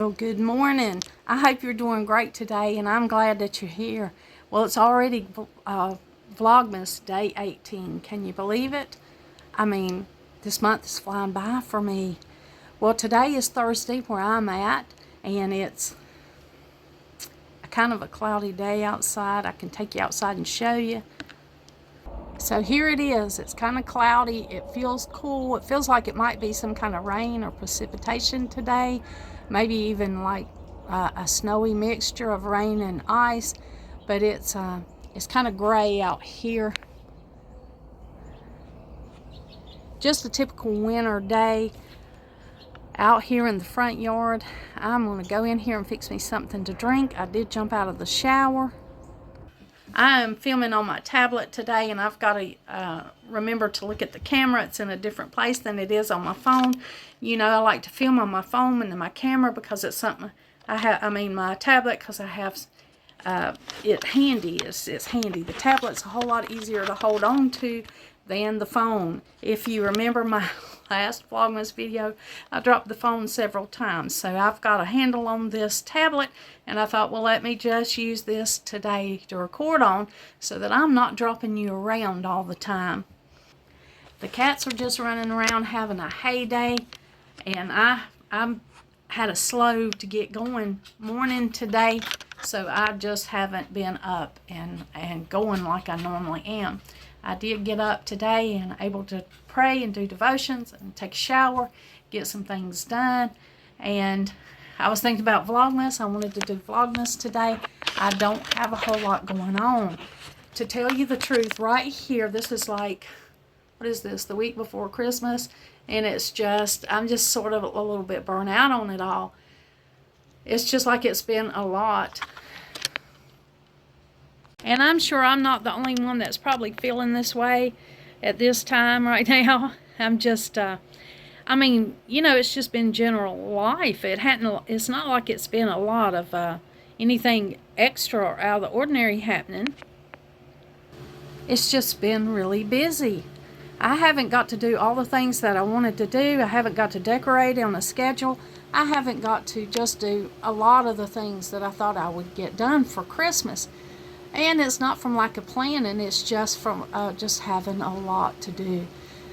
Well, good morning. I hope you're doing great today, and I'm glad that you're here. Well, it's already Vlogmas Day 18. Can you believe it? I mean, this month is flying by for me. Well, today is Thursday where I'm at, and it's a kind of a cloudy day outside. I can take you outside and show you. So here it is. It's kind of cloudy. It feels cool. It feels like it might be some kind of rain or precipitation today. Maybe even like a snowy mixture of rain and ice. But it's kind of gray out here. Just a typical winter day out here in the front yard. I'm going to go in here and fix me something to drink. I did jump out of the shower. I am filming on my tablet today, and I've got to remember to look at the camera. It's in a different place than it is on my phone. You know, I like to film on my phone and then my camera because it's something my tablet, because I have it handy. It's handy. The tablet's a whole lot easier to hold on to than the phone. If you remember my last Vlogmas video, I dropped the phone several times. So I've got a handle on this tablet, and I thought, well, let me just use this today to record on so that I'm not dropping you around all the time. The cats are just running around having a heyday, and I had a slow to get going morning today, so I just haven't been up and going like I normally am. I did get up today and able to pray and do devotions and take a shower, get some things done. And I was thinking about Vlogmas. I wanted to do Vlogmas today. I don't have a whole lot going on. To tell you the truth, right here, this is like, what is this, the week before Christmas? And it's just, I'm just sort of a little bit burnt out on it all. It's just like it's been a lot. And I'm sure I'm not the only one that's probably feeling this way at this time right now. I'm just, I mean, you know, it's just been general life. It's not like it's been a lot of anything extra or out of the ordinary happening. It's just been really busy. I haven't got to do all the things that I wanted to do. I haven't got to decorate on a schedule. I haven't got to just do a lot of the things that I thought I would get done for Christmas. And it's not from lack of planning, it's just from just having a lot to do.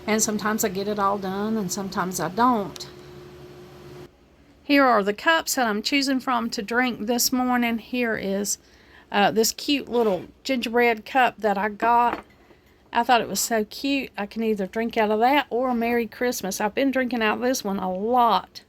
And sometimes I get it all done, and sometimes I don't. Here are the cups that I'm choosing from to drink this morning. Here is this cute little gingerbread cup that I got. I thought it was so cute. I can either drink out of that or a Merry Christmas. I've been drinking out of this one a lot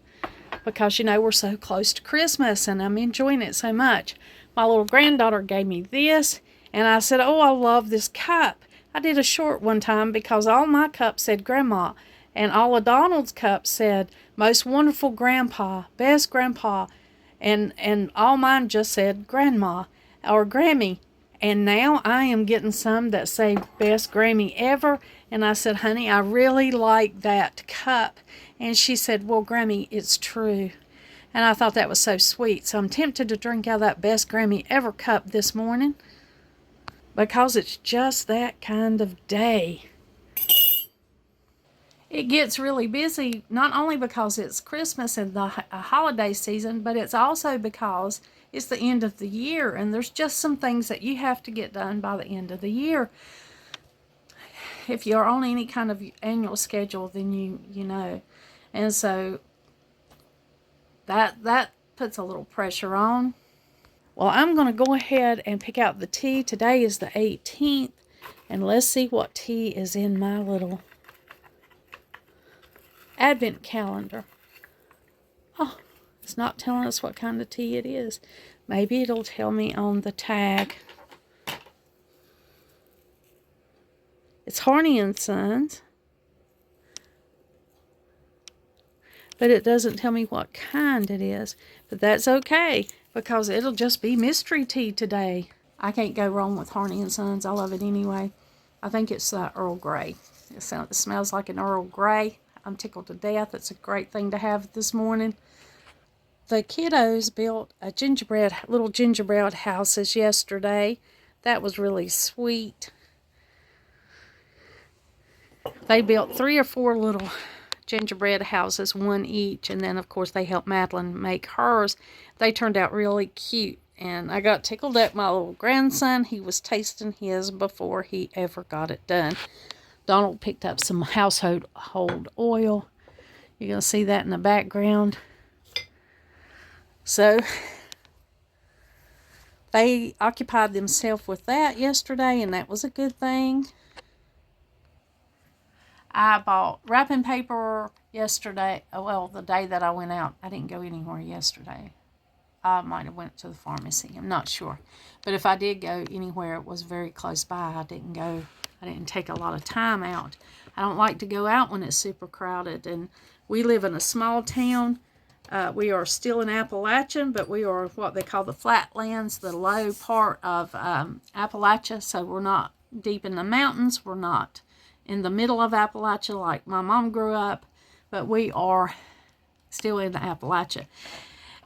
because, you know, we're so close to Christmas and I'm enjoying it so much. My little granddaughter gave me this, and I said, oh, I love this cup. I did a short one time because all my cups said Grandma, and all of Donald's cups said most wonderful Grandpa, best Grandpa, and all mine just said Grandma or Grammy. And now I am getting some that say best Grammy ever. And I said, honey, I really like that cup. And she said, well, Grammy, it's true. And I thought that was so sweet. So I'm tempted to drink out of that best Grammy ever cup this morning because it's just that kind of day. It gets really busy, not only because it's Christmas and the holiday season, but it's also because it's the end of the year, and there's just some things that you have to get done by the end of the year. If you're on any kind of annual schedule, then you know. And so that puts a little pressure on. Well, I'm going to go ahead and pick out the tea. Today is the 18th, and let's see what tea is in my little advent calendar. Oh, it's not telling us what kind of tea it is. Maybe it'll tell me on the tag. It's Harney & Sons. But it doesn't tell me what kind it is. But that's okay, because it'll just be mystery tea today. I can't go wrong with Harney & Sons. I love it anyway. I think it's Earl Grey. It smells like an Earl Grey. I'm tickled to death. It's a great thing to have this morning. The kiddos built a little gingerbread houses yesterday. That was really sweet. They built 3 or 4 little gingerbread houses, one each, and then of course they helped Madeline make hers. They turned out really cute, and I got tickled at my little grandson. He was tasting his before he ever got it done. Donald picked up some household oil. You're going to see that in the background. So they occupied themselves with that yesterday, and that was a good thing. I bought wrapping paper yesterday. Well, the day that I went out. I didn't go anywhere yesterday. I might have went to the pharmacy. I'm not sure. But if I did go anywhere, it was very close by. I didn't take a lot of time out. I don't like to go out when it's super crowded. And we live in a small town. We are still in Appalachian, but we are what they call the flatlands, the low part of Appalachia. So we're not deep in the mountains. We're not in the middle of Appalachia like my mom grew up, but we are still in Appalachia.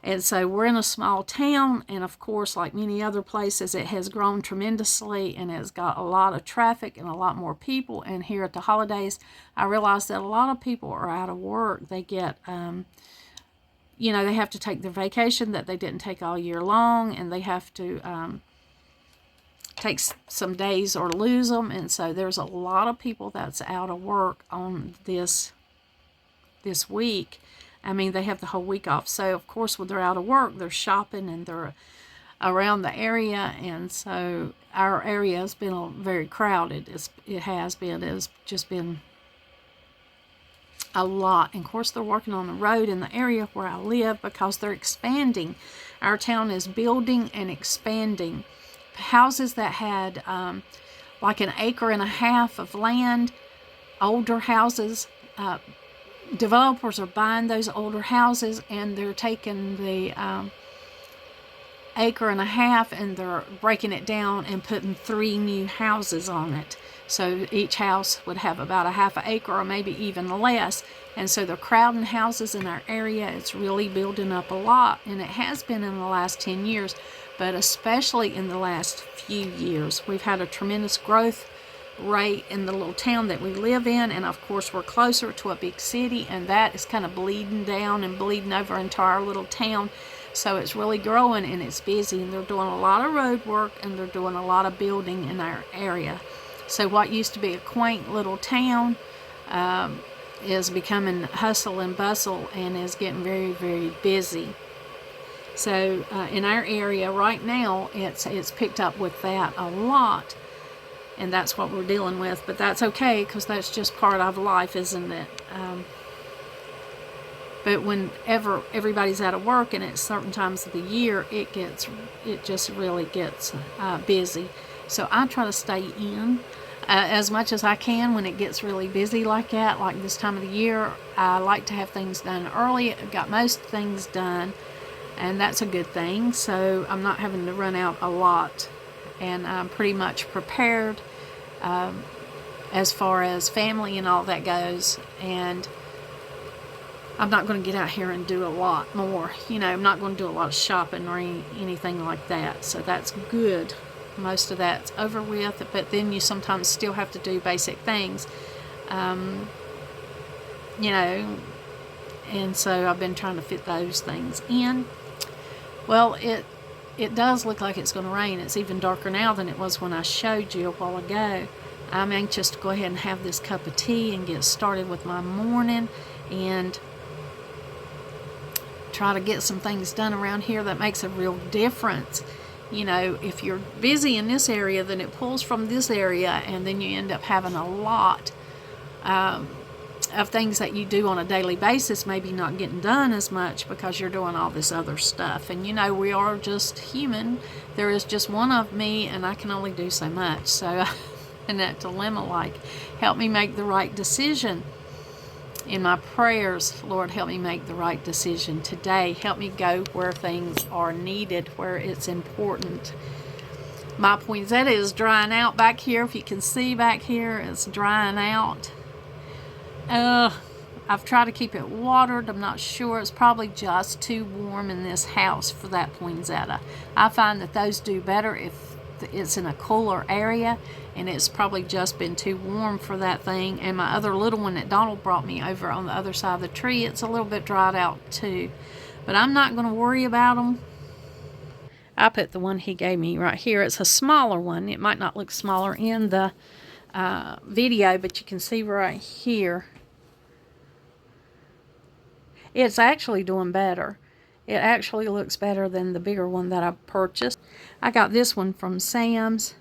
And so we're in a small town, and of course, like many other places, it has grown tremendously, and it's got a lot of traffic and a lot more people. And here at the holidays, I realized that a lot of people are out of work. They get, they have to take their vacation that they didn't take all year long, and they have to take some days or lose them. And so there's a lot of people that's out of work on this week. I mean, they have the whole week off. So, of course, when they're out of work, they're shopping and they're around the area. And so our area has been very crowded. It has just been a lot. And, of course, they're working on the road in the area where I live because they're expanding. Our town is building and expanding. Houses that had like an acre and a half of land, older houses, developers are buying those older houses, and they're taking the acre and a half and they're breaking it down and putting 3 new houses on it. So each house would have about a half an acre or maybe even less. And so they're crowding houses in our area. It's really building up a lot, and it has been in the last 10 years, but especially in the last few years. We've had a tremendous growth rate in the little town that we live in, and of course we're closer to a big city, and that is kind of bleeding down and bleeding over into our little town. So it's really growing, and it's busy, and they're doing a lot of road work, and they're doing a lot of building in our area. So what used to be a quaint little town is becoming hustle and bustle, and is getting very, very busy. So in our area right now, it's picked up with that a lot. And that's what we're dealing with. But that's okay, because that's just part of life, isn't it? But whenever everybody's out of work and at certain times of the year, it just really gets busy. So I try to stay in as much as I can when it gets really busy like that. Like this time of the year, I like to have things done early. I've got most things done, and that's a good thing. So I'm not having to run out a lot. And I'm pretty much prepared as far as family and all that goes. And I'm not going to get out here and do a lot more. I'm not going to do a lot of shopping or anything like that. So that's good. Most of that's over with. But then you sometimes still have to do basic things. And so I've been trying to fit those things in. Well, it does look like it's going to rain. It's even darker now than it was when I showed you a while ago. I'm anxious to go ahead and have this cup of tea and get started with my morning and try to get some things done around here that makes a real difference. If you're busy in this area, then it pulls from this area, and then you end up having a lot of things that you do on a daily basis, maybe not getting done as much because you're doing all this other stuff. And we are just human. There is just one of me, and I can only do so much. So in that dilemma, like, help me make the right decision. In my prayers, Lord, help me make the right decision today. Help me go where things are needed, where it's important. My poinsettia is drying out back here. If you can see back here, it's drying out. I've tried to keep it watered. I'm not sure. It's probably just too warm in this house for that poinsettia. I find that those do better if it's in a cooler area, and it's probably just been too warm for that thing. And my other little one that Donald brought me over on the other side of the tree, it's a little bit dried out too. But I'm not going to worry about them. I put the one he gave me right here. It's a smaller one. It might not look smaller in the video, but you can see right here. It's actually doing better. It actually looks better than the bigger one that I purchased. I got this one from Sam's,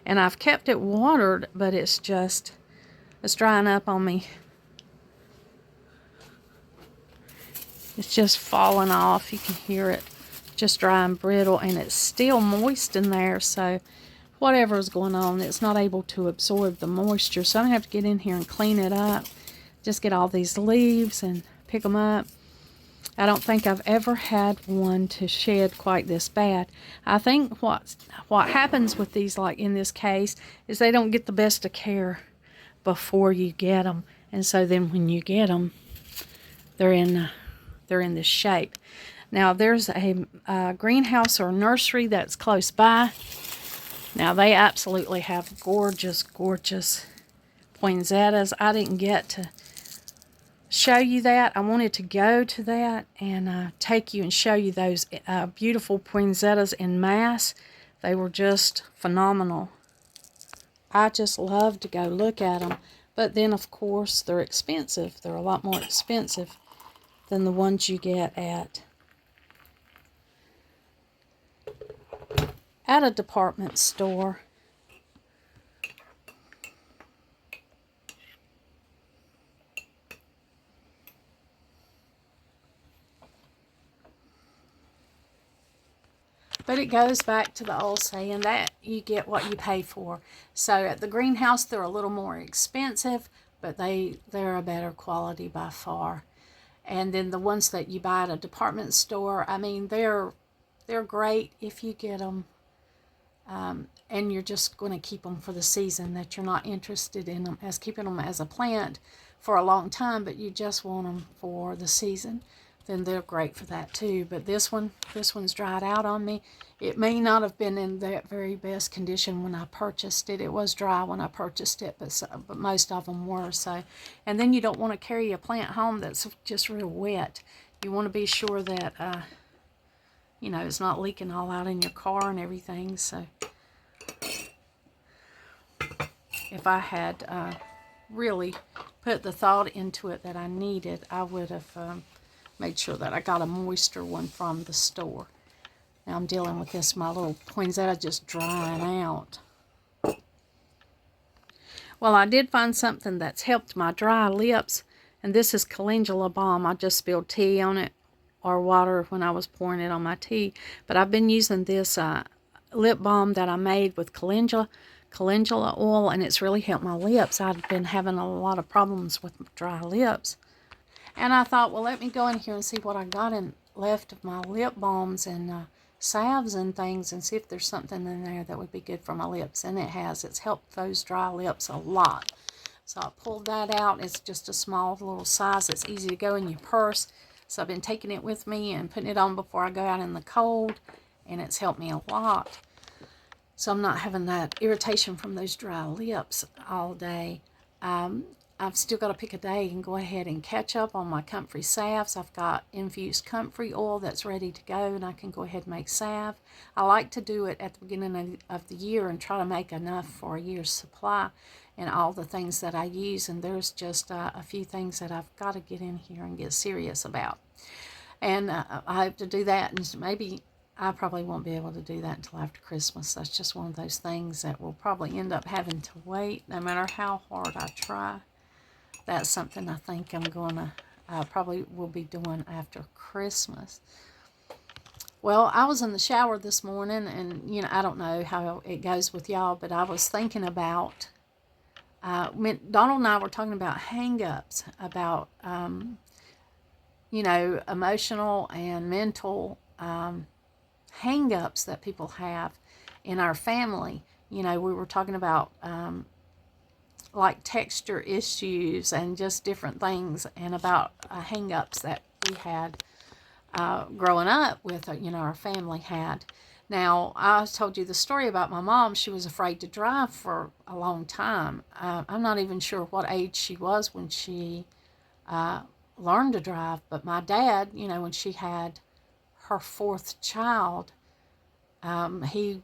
and I've kept it watered, but it's drying up on me. It's just falling off. You can hear it just dry and brittle, and it's still moist in there, so whatever is going on, it's not able to absorb the moisture. So I'm gonna have to get in here and clean it up. Just get all these leaves and pick them up. I don't think I've ever had one to shed quite this bad. I think what happens with these, like in this case, is they don't get the best of care before you get them, and so then when you get them, they're in this shape. Now there's a greenhouse or nursery that's close by. Now they absolutely have gorgeous, gorgeous poinsettias. I didn't get to show you that. I wanted to go to that and take you and show you those beautiful poinsettias in mass. They were just phenomenal. I just love to go look at them. But then, of course, they're expensive. They're a lot more expensive than the ones you get at a department store. But it goes back to the old saying that you get what you pay for. So at the greenhouse, they're a little more expensive, but they're a better quality by far. And then the ones that you buy at a department store, I mean, they're great if you get them, and you're just going to keep them for the season, that you're not interested in them as keeping them as a plant for a long time, but you just want them for the season. Then they're great for that too. But this one's dried out on me. It may not have been in that very best condition when I purchased it. It was dry when I purchased it, but most of them were. So, and then you don't want to carry a plant home that's just real wet. You want to be sure that you know, it's not leaking all out in your car and everything. So if I had really put the thought into it that I needed, I would have made sure that I got a moister one from the store. Now I'm dealing with this, my little poinsettia just drying out. Well, I did find something that's helped my dry lips, and this is calendula balm. I just spilled tea on it, or water when I was pouring it on my tea. But I've been using this lip balm that I made with calendula oil, and it's really helped my lips. I've been having a lot of problems with dry lips. And I thought, well, let me go in here and see what I got left of my lip balms and salves and things, and see if there's something in there that would be good for my lips. And it has. It's helped those dry lips a lot. So I pulled that out. It's just a small little size. It's easy to go in your purse. So I've been taking it with me and putting it on before I go out in the cold, and it's helped me a lot. So I'm not having that irritation from those dry lips all day. I've still got to pick a day and go ahead and catch up on my comfrey salves. I've got infused comfrey oil that's ready to go, and I can go ahead and make salve. I like to do it at the beginning of the year and try to make enough for a year's supply and all the things that I use. And there's just a few things that I've got to get in here and get serious about. And I have to do that, and maybe I probably won't be able to do that until after Christmas. That's just one of those things that will probably end up having to wait no matter how hard I try. That's something I think I'm going to probably will be doing after Christmas. Well, I was in the shower this morning, and, you know, I don't know how it goes with y'all, but I was thinking about, Donald and I were talking about hang-ups, about, you know, emotional and mental hang-ups that people have in our family. You know, we were talking about like texture issues and just different things, and about hang-ups that we had growing up with, you know, our family had. Now, I told you the story about my mom. She was afraid to drive for a long time. I'm not even sure what age she was when she learned to drive, but my dad, you know, when she had her fourth child, he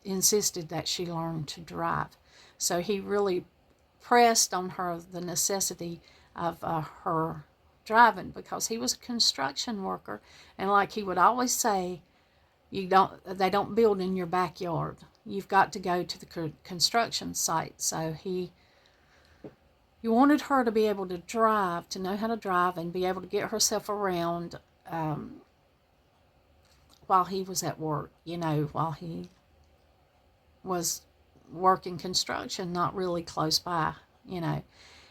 insisted that she learn to drive. So he really pressed on her the necessity of her driving, because he was a construction worker, and like he would always say, they don't build in your backyard. You've got to go to the construction site. So he wanted her to be able to drive, to know how to drive and be able to get herself around while he was at work, you know, while he was working construction, not really close by, you know.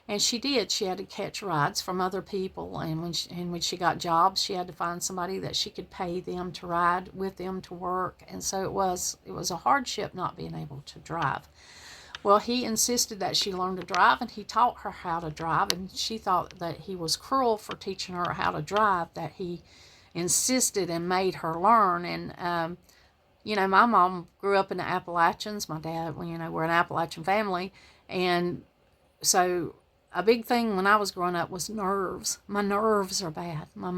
And she did. She had to catch rides from other people, and when she got jobs, she had to find somebody that she could pay them to ride with them to work. And so it was a hardship not being able to drive. Well, he insisted that she learn to drive, and he taught her how to drive, and she thought that he was cruel for teaching her how to drive, that he insisted and made her learn. And you know, my mom grew up in the Appalachians. My dad, you know, we're an Appalachian family, and so a big thing when I was growing up was nerves. My nerves are bad. My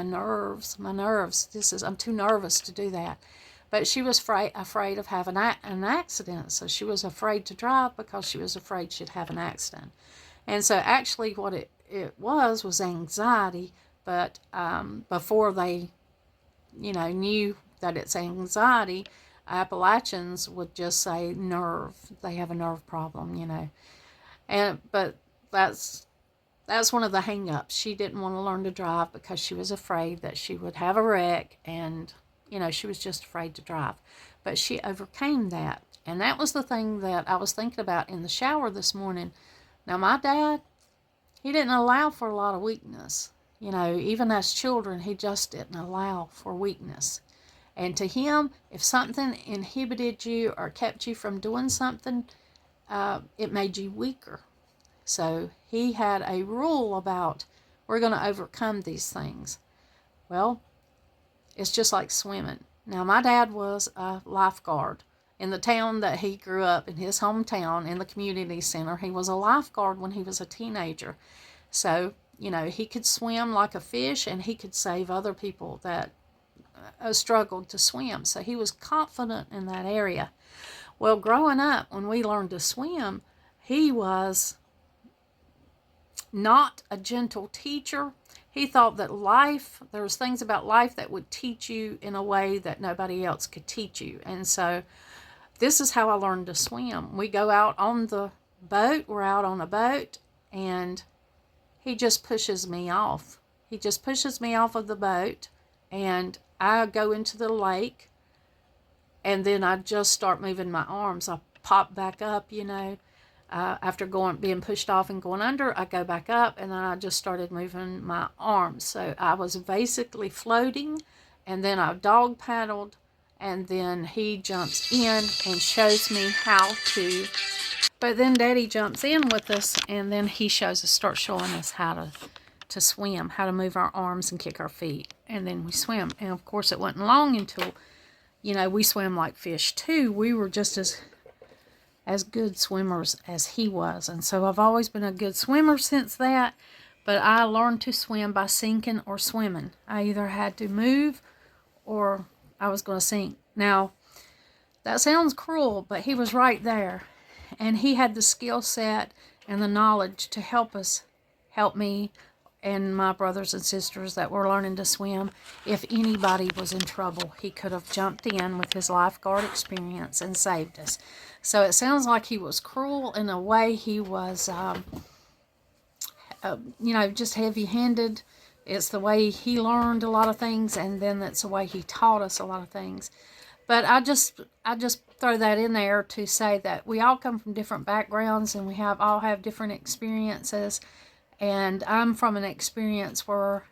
nerves. I'm too nervous to do that. But she was afraid of having an accident. So she was afraid to drive because she was afraid she'd have an accident. And so actually what it was anxiety. But before they, you know, knew that it's anxiety, Appalachians would just say nerve. They have a nerve problem, you know. But that's one of the hang-ups. She didn't want to learn to drive because she was afraid that she would have a wreck, and, you know, she was just afraid to drive. But she overcame that. And that was the thing that I was thinking about in the shower this morning. Now, my dad, he didn't allow for a lot of weakness. You know, even as children, he just didn't allow for weakness. And to him, if something inhibited you or kept you from doing something, it made you weaker. So he had a rule about, we're going to overcome these things. Well, it's just like swimming. Now, my dad was a lifeguard in the town that he grew up in, his hometown, in the community center. He was a lifeguard when he was a teenager. So, you know, he could swim like a fish, and he could save other people that struggled to swim. So he was confident in that area. Well, growing up, when we learned to swim, he was not a gentle teacher. He thought that there was things about life that would teach you in a way that nobody else could teach you. And so this is how I learned to swim. We go out on the boat. We're out on a boat, and he just pushes me off. He just pushes me off of the boat, and I go into the lake, and then I just start moving my arms. I pop back up, you know. After being pushed off and going under, I go back up, and then I just started moving my arms. So I was basically floating, and then I dog paddled, and then he jumps in and shows me how to. But then Daddy jumps in with us, and then he starts showing us how to swim, how to move our arms and kick our feet, and then we swim. And of course, it wasn't long until, you know, we swam like fish too. We were just as good swimmers as he was. And so I've always been a good swimmer since that, but I learned to swim by sinking or swimming. I either had to move or I was going to sink. Now, that sounds cruel, but he was right there, and he had the skill set and the knowledge to help me and my brothers and sisters that were learning to swim. If anybody was in trouble, he could have jumped in with his lifeguard experience and saved us. So it sounds like he was cruel in a way. He was, you know, just heavy-handed. It's the way he learned a lot of things, and then that's the way he taught us a lot of things. But I just throw that in there to say that we all come from different backgrounds, and we all have different experiences. And I'm from an experience where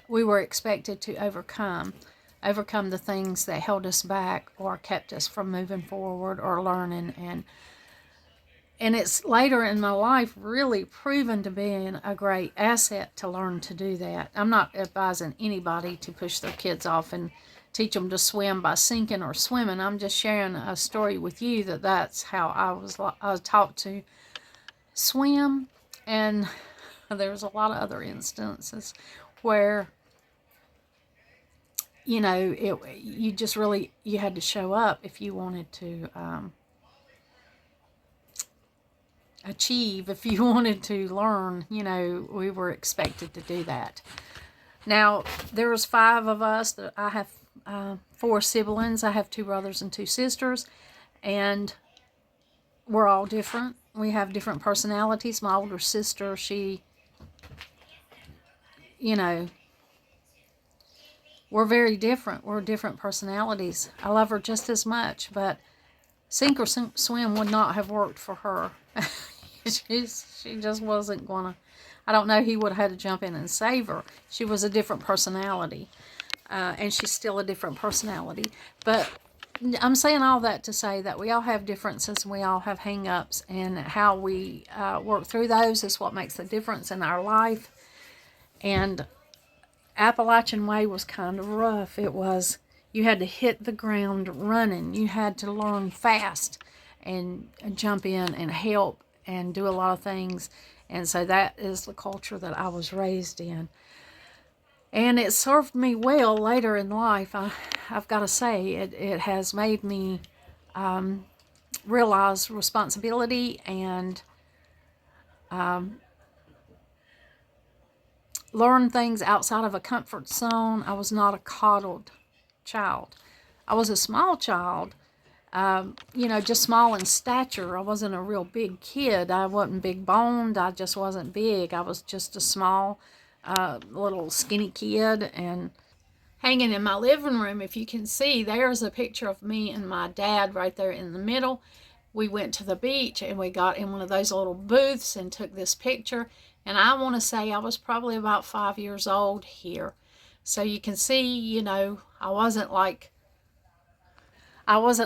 we were expected to overcome the things that held us back or kept us from moving forward or learning. And it's later in my life really proven to be a great asset to learn to do that. I'm not advising anybody to push their kids off and teach them to swim by sinking or swimming. I'm just sharing a story with you that's how I was taught to swim. And there's a lot of other instances where, you know, you just really, you had to show up if you wanted to achieve, if you wanted to learn. You know, we were expected to do that. Now, there was 5 of us. I have 4 siblings. I have 2 brothers and 2 sisters, and we're all different. We have different personalities. My older sister, she, you know, we're very different. We're different personalities. I love her just as much, but sink or swim would not have worked for her. She just wasn't gonna. I don't know, he would have had to jump in and save her. She was a different personality, and she's still a different personality. But I'm saying all that to say that we all have differences, and we all have hang-ups, and how we work through those is what makes the difference in our life. And Appalachian Way was kind of rough. It was, you had to hit the ground running. You had to learn fast and jump in and help and do a lot of things. And so that is the culture that I was raised in. And it served me well later in life. I've got to say, it has made me realize responsibility and learn things outside of a comfort zone. I was not a coddled child. I was a small child, you know, just small in stature. I wasn't a real big kid. I wasn't big boned. I just wasn't big. I was just a small, little skinny kid. And hanging in my living room, if you can see, there's a picture of me and my dad right there in the middle. We went to the beach and we got in one of those little booths and took this picture. And I want to say I was probably about 5 years old here. So you can see, you know, I wasn't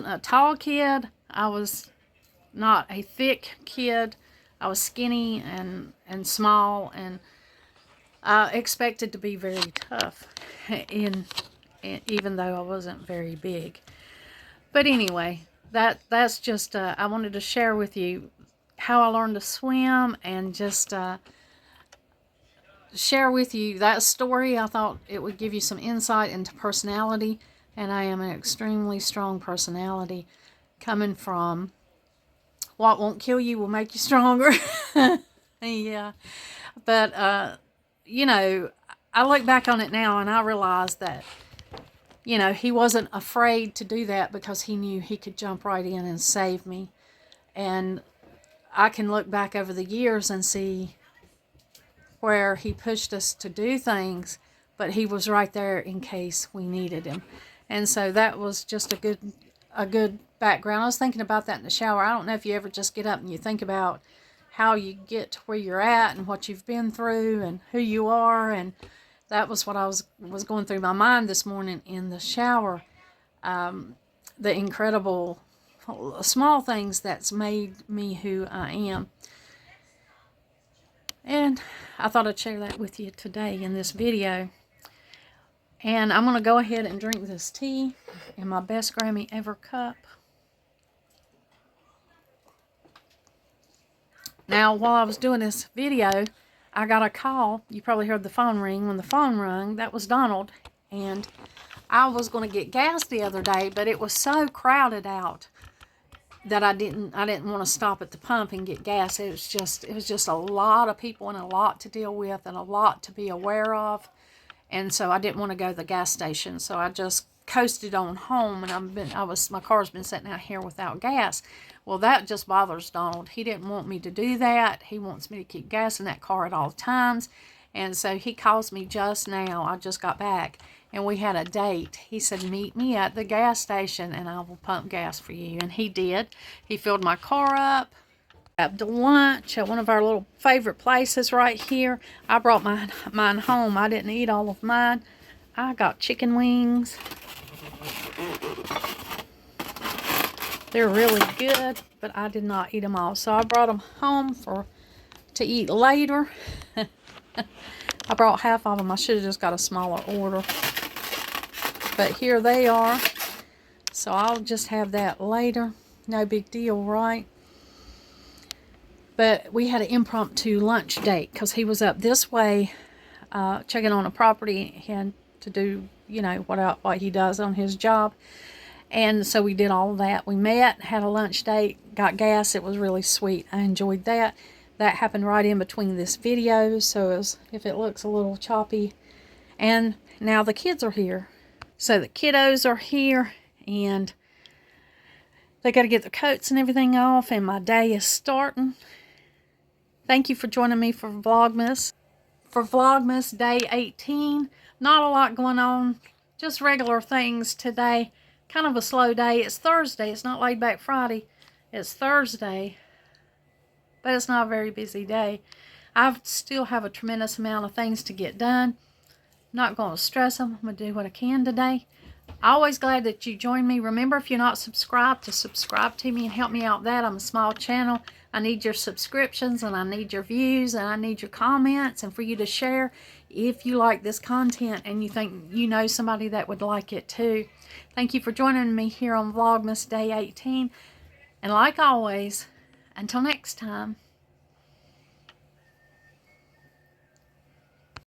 a tall kid. I was not a thick kid. I was skinny and small, and I expected to be very tough, even though I wasn't very big. But anyway, that's just, I wanted to share with you how I learned to swim, and just share with you that story. I thought it would give you some insight into personality, and I am an extremely strong personality, coming from what won't kill you will make you stronger. Yeah, but you know, I look back on it now and I realize that, you know, he wasn't afraid to do that because he knew he could jump right in and save me. And I can look back over the years and see where he pushed us to do things, but he was right there in case we needed him. And so that was just a good background. I was thinking about that in the shower. I don't know if you ever just get up and you think about how you get to where you're at and what you've been through and who you are. And that was what I was going through my mind this morning in the shower. The incredible small things that's made me who I am. And I thought I'd share that with you today in this video. And I'm going to go ahead and drink this tea in my best Grammy ever cup. Now, while I was doing this video, I got a call. You probably heard the phone ring. When the phone rang, that was Donald. And I was going to get gas the other day, but it was so crowded out that I didn't want to stop at the pump and get gas. It was just a lot of people and a lot to deal with and a lot to be aware of. And so I didn't want to go to the gas station. So I just coasted on home, and my car's been sitting out here without gas. Well, that just bothers Donald. He didn't want me to do that. He wants me to keep gas in that car at all times. And so he calls me just now. I just got back, and we had a date. He said, meet me at the gas station and I will pump gas for you. And he did. He filled my car up. Grabbed lunch at one of our little favorite places right here. I brought mine home. I didn't eat all of mine. I got chicken wings. They're really good, but I did not eat them all. So I brought them home to eat later. I brought half of them. I should have just got a smaller order. But here they are. So I'll just have that later. No big deal, right? But we had an impromptu lunch date because he was up this way checking on a property. He had to do, you know, what he does on his job. And so we did all of that. We met, had a lunch date, got gas. It was really sweet. I enjoyed that. That happened right in between this video, so if it looks a little choppy. And now the kids are here. So the kiddos are here, and they got to get their coats and everything off, and my day is starting. Thank you for joining me for Vlogmas. For Vlogmas Day 18, not a lot going on, just regular things today. Kind of a slow day. It's Thursday. It's not laid back Friday. It's Thursday, but it's not a very busy day. I still have a tremendous amount of things to get done. I'm not going to stress them. I'm going to do what I can today. Always glad that you joined me. Remember, if you're not subscribed, to subscribe to me and help me out with that. I'm a small channel. I need your subscriptions, and I need your views, and I need your comments, and for you to share if you like this content and you think you know somebody that would like it too. Thank you for joining me here on Vlogmas Day 18. And like always, until next time.